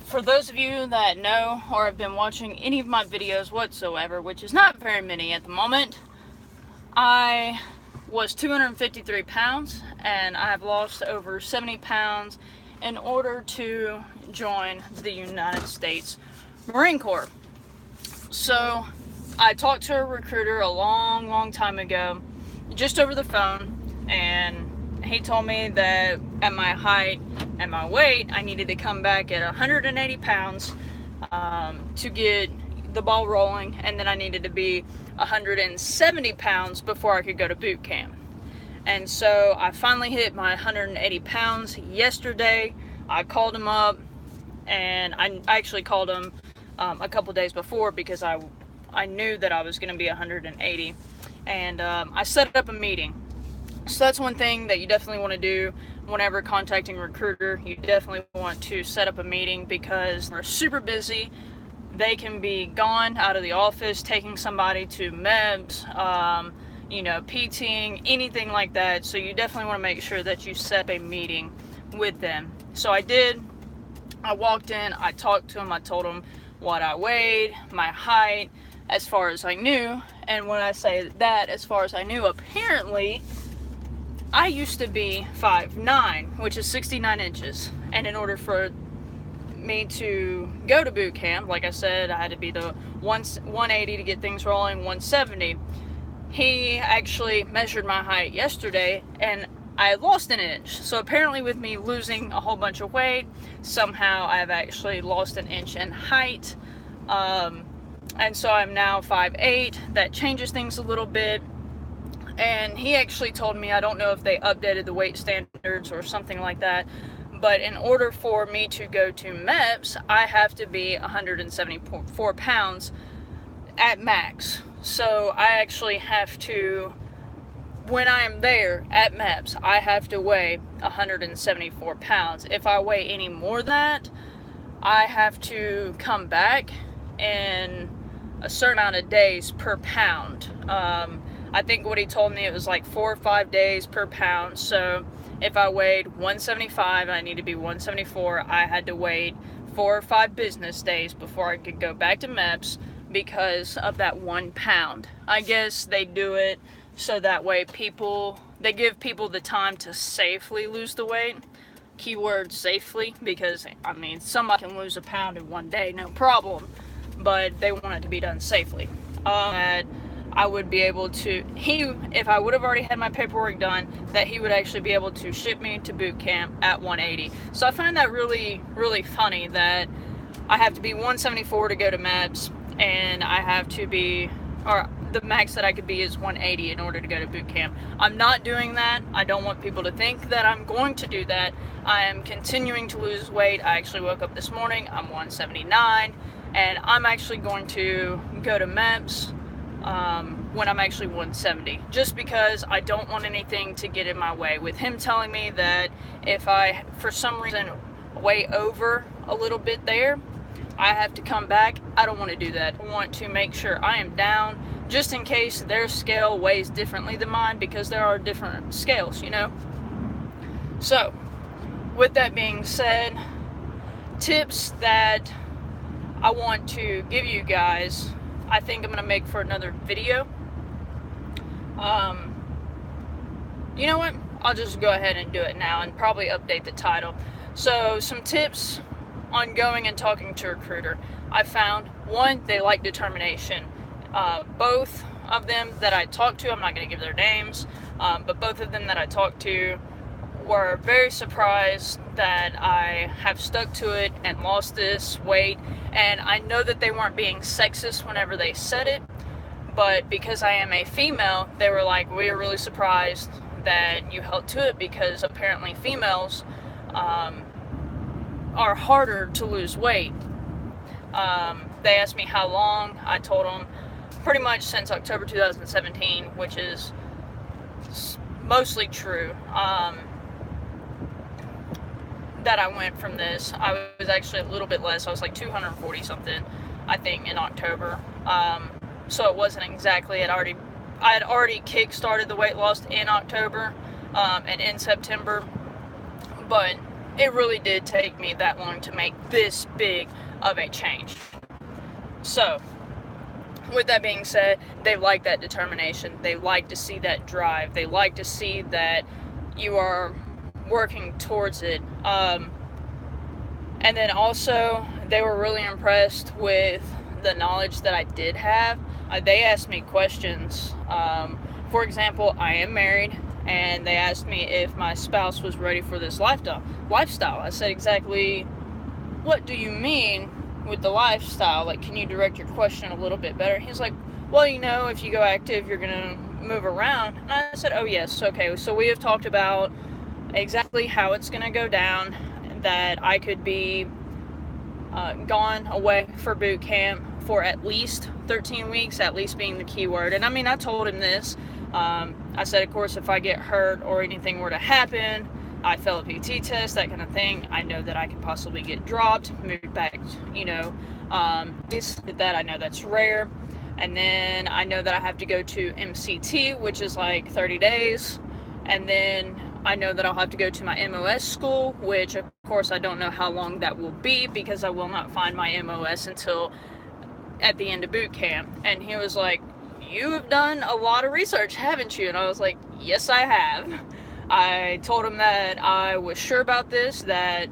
For those of you that know or have been watching any of my videos whatsoever, which is not very many at the moment, I was 253 pounds and I have lost over 70 pounds in order to join the United States Marine Corps. So I talked to a recruiter a long time ago, just over the phone, and he told me that at my height and my weight, I needed to come back at 180 pounds to get the ball rolling, and then I needed to be 170 pounds before I could go to boot camp. And so I finally hit my 180 pounds yesterday. I called him up, and I actually called him a couple days before because I knew that I was going to be 180, and I set up a meeting. So that's one thing that you definitely want to do whenever contacting a recruiter. You definitely want to set up a meeting because they're super busy. They can be gone out of the office, taking somebody to MEBS, PTing, anything like that. So you definitely want to make sure that you set up a meeting with them. So I did. I walked in, I talked to him, I told him what I weighed, my height, as far as I knew. And when I say that, as far as I knew, apparently I used to be 5'9", which is 69 inches. And in order for me to go to boot camp, like I said, I had to be the 180 to get things rolling, 170. He actually measured my height yesterday, and I lost an inch. So apparently with me losing a whole bunch of weight, somehow I've actually lost an inch in height. And so I'm now 5'8". That changes things a little bit. And he actually told me, I don't know if they updated the weight standards or something like that, but in order for me to go to MEPS, I have to be 174 pounds at max. So I actually have to, when I am there at MEPS, I have to weigh 174 pounds. If I weigh any more than that, I have to come back in a certain amount of days per pound. I think what he told me, it was like 4 or 5 days per pound. So if I weighed 175, I need to be 174. I had to wait 4 or 5 business days before I could go back to MEPS because of that 1 pound. I guess they do it so that way they give people the time to safely lose the weight. Keyword safely, because somebody can lose a pound in 1 day, no problem, but they want it to be done safely. I would be able to, if I would have already had my paperwork done, that he would actually be able to ship me to boot camp at 180. So I find that really funny that I have to be 174 to go to MEPS, and I have to be, or the max that I could be is 180 in order to go to boot camp. I'm not doing that. I don't want people to think that I'm going to do that. I am continuing to lose weight. I actually woke up this morning, I'm 179, and I'm actually going to go to MEPS when I'm actually 170, just because I don't want anything to get in my way. With him telling me that if I, for some reason, weigh over a little bit there, I have to come back. I don't want to do that. I want to make sure I am down, just in case their scale weighs differently than mine, because there are different scales, So, with that being said, tips that I want to give you guys, I think I'm going to make for another video. You know what? I'll just go ahead and do it now and probably update the title. So, some tips on going and talking to a recruiter. I found, one, they like determination. Both of them that I talked to, I'm not going to give their names, but both of them that I talked to were very surprised that I have stuck to it and lost this weight. And I know that they weren't being sexist whenever they said it, but because I am a female, they were like, we are really surprised that you held to it, because apparently females are harder to lose weight. They asked me how long. I told them pretty much since October 2017, which is mostly true. That I went from this. I was actually a little bit less. I was like 240 something, I think, in October. So it wasn't exactly, I had already kick-started the weight loss in October and in September, but it really did take me that long to make this big of a change. So, with that being said, they like that determination. They like to see that drive. They like to see that you are working towards it. And then also, they were really impressed with the knowledge that I did have. They asked me questions. For example, I am married, and they asked me if my spouse was ready for this lifestyle. I said, exactly what do you mean with the lifestyle? Like, can you direct your question a little bit better? He's like, well, if you go active, you're going to move around. And I said, oh, yes, okay. So we have talked about exactly how it's going to go down, that I could be gone away for boot camp for at least 13 weeks, at least being the key word. And I told him this. I said, of course, if I get hurt or anything were to happen, I fail a PT test, that kind of thing, I know that I could possibly get dropped, moved back, that I know that's rare. And then I know that I have to go to MCT, which is like 30 days. And then I know that I'll have to go to my MOS school, which of course I don't know how long that will be, because I will not find my MOS until at the end of boot camp. And he was like, you have done a lot of research, haven't you? And I was like, yes, I have. I told him that I was sure about this, that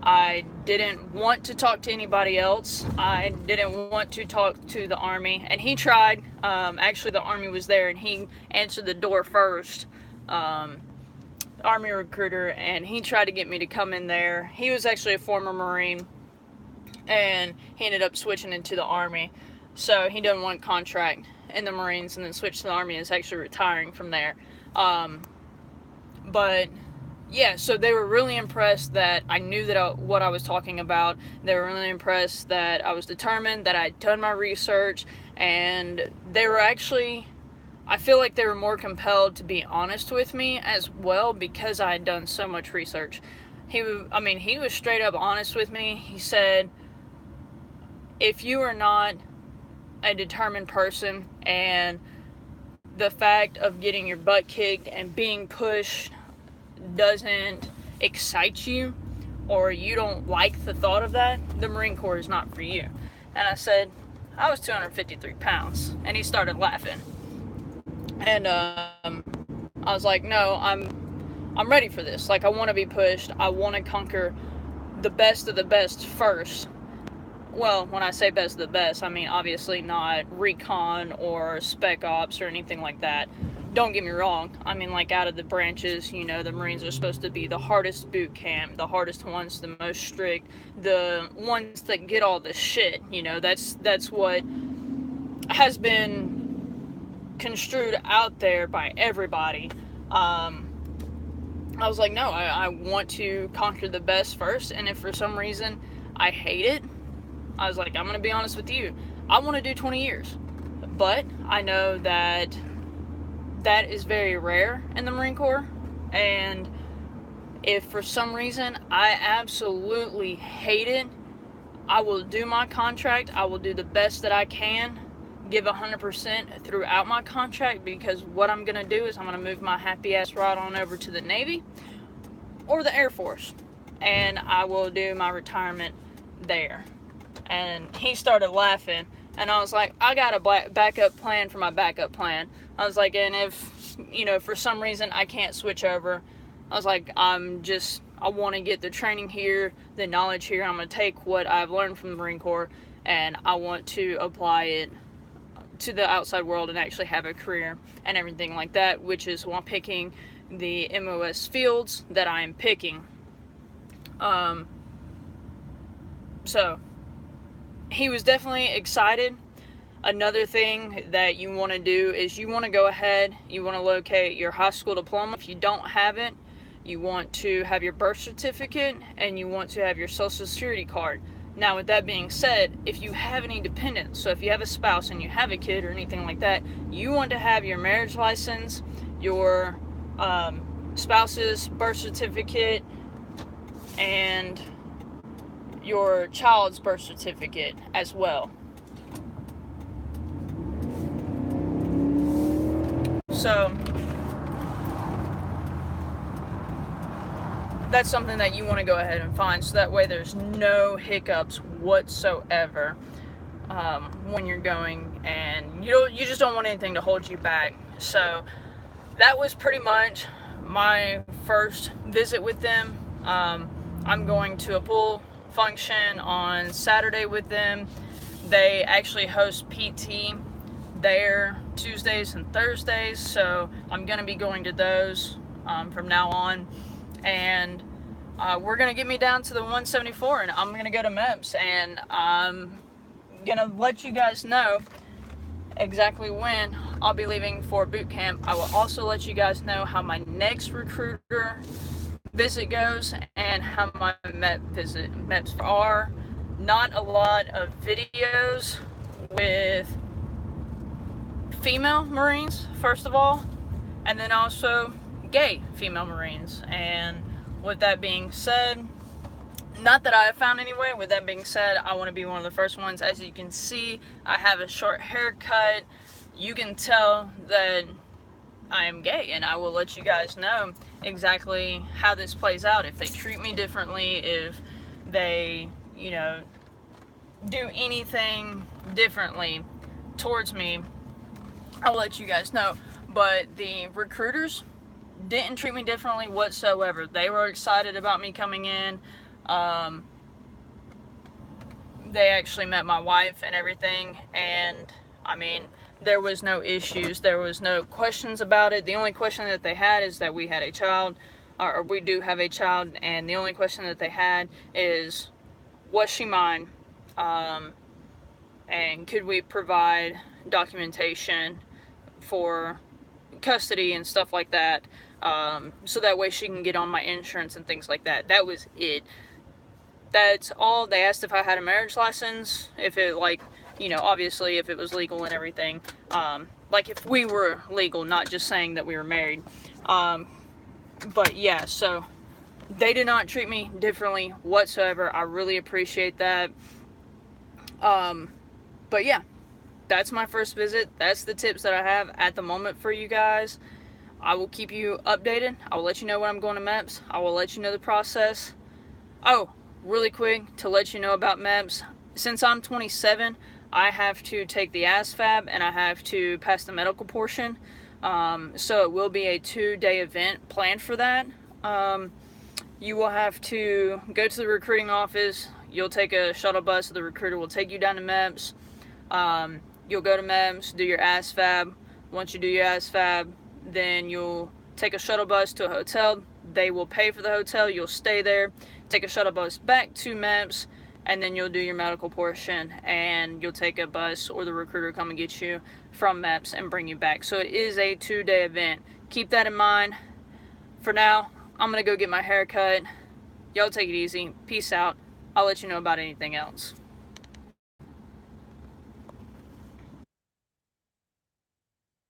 I didn't want to talk to anybody else. I didn't want to talk to the Army. And he tried. Actually, the Army was there, and he answered the door first. Army recruiter, and he tried to get me to come in there. He was actually a former Marine, and he ended up switching into the Army. So he didn't want contract in the Marines and then switched to the Army, and is actually retiring from there. But yeah, so they were really impressed that I knew that what I was talking about. They were really impressed that I was determined, that I'd done my research, and they were actually, I feel like they were more compelled to be honest with me as well, because I had done so much research. He was straight up honest with me. He said, if you are not a determined person, and the fact of getting your butt kicked and being pushed doesn't excite you, or you don't like the thought of that, the Marine Corps is not for you. And I said, I was 253 pounds. And he started laughing. And I was like, no, I'm ready for this. Like, I want to be pushed. I want to conquer the best of the best first. Well, when I say best of the best, I mean obviously not recon or spec ops or anything like that. Don't get me wrong. Like, out of the branches, the Marines are supposed to be the hardest boot camp, the hardest ones, the most strict, the ones that get all the shit. That's what has been construed out there by everybody. I was like, no, I want to conquer the best first, and if for some reason I hate it, I was like, I'm going to be honest with you. I want to do 20 years. But I know that that is very rare in the Marine Corps. And if for some reason I absolutely hate it, I will do my contract. I will do the best that I can. Give 100% throughout my contract, because what I'm going to do is I'm going to move my happy ass right on over to the Navy or the Air Force. And I will do my retirement there. And he started laughing, and I was like, I got a backup plan for my backup plan. I was like, and if, for some reason I can't switch over, I was like, I want to get the training here, the knowledge here. I'm going to take what I've learned from the Marine Corps, and I want to apply it to the outside world and actually have a career and everything like that, which is why I'm picking the MOS fields that I am picking. So he was definitely excited. Another thing that you want to do is you want to go ahead, you want to locate your high school diploma. If you don't have it, you want to have your birth certificate, and you want to have your social security card. Now, with that being said, if you have any dependents, so if you have a spouse and you have a kid or anything like that, you want to have your marriage license, your spouse's birth certificate, and your child's birth certificate as well. So that's something that you want to go ahead and find, so that way there's no hiccups whatsoever when you're going, and you just don't want anything to hold you back. So that was pretty much my first visit with them. I'm going to a pool function on Saturday with them. They actually host PT there Tuesdays and Thursdays, so I'm going to be going to those from now on. And we're going to get me down to the 174, and I'm going to go to MEPS, and I'm going to let you guys know exactly when I'll be leaving for boot camp. I will also let you guys know how my next recruiter visit goes and how my MEPS are. Not a lot of videos with female Marines, first of all, and then also gay female Marines. And with that being said, not that I have found anyway, with that being said, I want to be one of the first ones. As you can see, I have a short haircut. You can tell that I am gay, and I will let you guys know exactly how this plays out. If they treat me differently, if they, you know, do anything differently towards me, I'll let you guys know. But the recruiters didn't treat me differently whatsoever. They were excited about me coming in. They actually met my wife and everything, and I mean, there was no issues, there was no questions about it. The only question that they had is that we had a child, or we do have a child, and the only question that they had is, was she mine, and could we provide documentation for custody and stuff like that, so that way she can get on my insurance and things like that. That was it. That's all. They asked if I had a marriage license, if it, like, you know, obviously if it was legal and everything, like if we were legal, not just saying that we were married. But yeah, so they did not treat me differently whatsoever. I really appreciate that. But yeah, that's my first visit. That's the tips that I have at the moment for you guys. I will keep you updated. I will let you know when I'm going to MEPS. I will let you know the process. Oh, really quick, to let you know about MEPS, since I'm 27, I have to take the ASVAB and I have to pass the medical portion. So it will be a 2-day event planned for that. You will have to go to the recruiting office. You'll take a shuttle bus. The recruiter will take you down to MEPS. You'll go to MEPS, do your ASVAB. Once you do your ASVAB, then you'll take a shuttle bus to a hotel. They will pay for the hotel. You'll stay there. Take a shuttle bus back to MEPS, and then you'll do your medical portion, and you'll take a bus or the recruiter come and get you from MEPS and bring you back. So it is a 2-day event. Keep that in mind. For now, I'm going to go get my hair cut. Y'all take it easy. Peace out. I'll let you know about anything else.